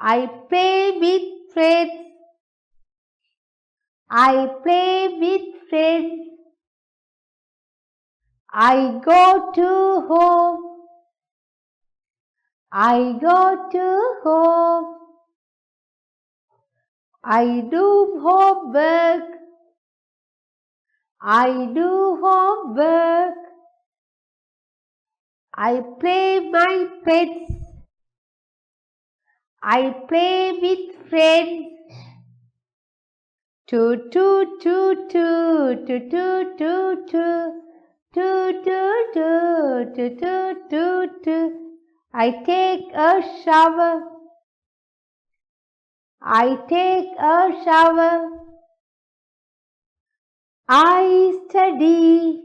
I play with friends. I play with friends. I go to home. I go to home. I do homework. I do homework. I play my pets. I play with friends. Toot toot toot toot toot toot toot toot toot toot toot toot toot toot. I take a shower. I take a shower. I study.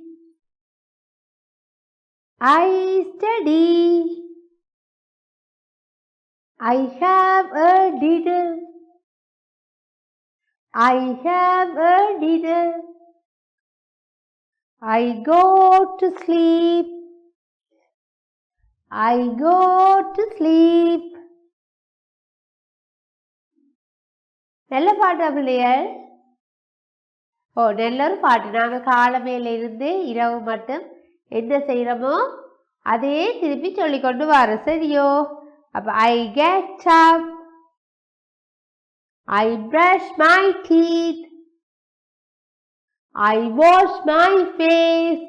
I study. I have a dinner. I have a dinner. I go to sleep. I go to sleep. நல்ல பாட்டா பிள்ளைகள்? நல்ல ஒரு பாட்டு. நாங்கள் காலமேல இருந்து இரவு மட்டும் என்ன செய்கிறோமோ அதையே திருப்பி சொல்லிக்கொண்டு வரோம். சரியோ? அப்போ I get up. I brush my teeth. I wash my face.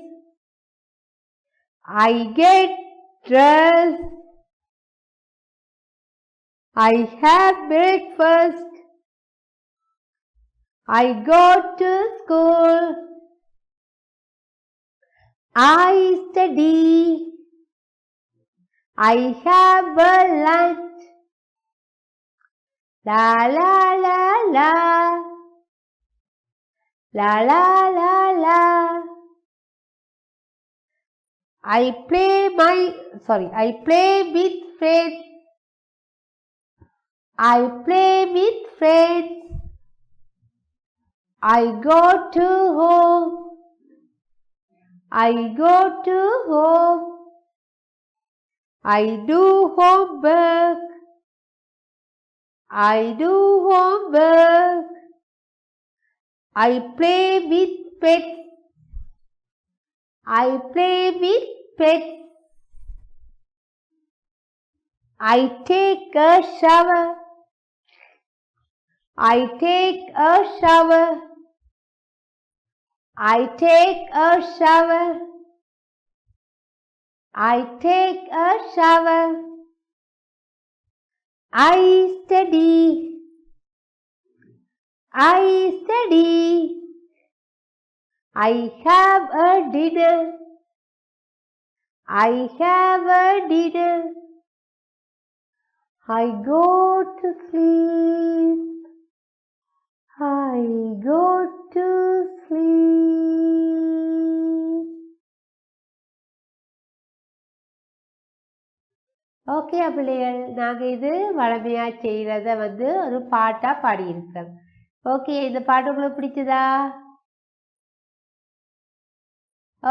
I get dressed. I have breakfast. I go to school. I study. I have a lunch. La la la la. La la la la. I play with friends. I play with friends. I go to home. I go to home. I do homework. I do homework. I play with pets. I play with pets. I take a shower. I take a shower. I take a shower. I take a shower. I study. I study. I have a dinner. I have a dinner. I go to sleep. I go to sleep. Okay பிள்ளைகள், நாங்கள் இது வளமையாக செய்கிறத ஒரு பாட்டாக பாடியிருக்கிறோம். Okay, இந்த பாட்டு உங்களுக்கு பிடிச்சதா?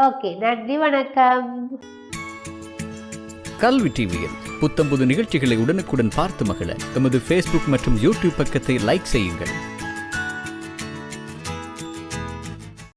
ஓகே, நன்றி, வணக்கம். கல்வி டிவியில் புத்தம்புது நிகழ்ச்சிகளை உடனுக்குடன் பார்த்து மகிழ எமது Facebook மற்றும் YouTube பக்கத்தை லைக் செய்யுங்கள்.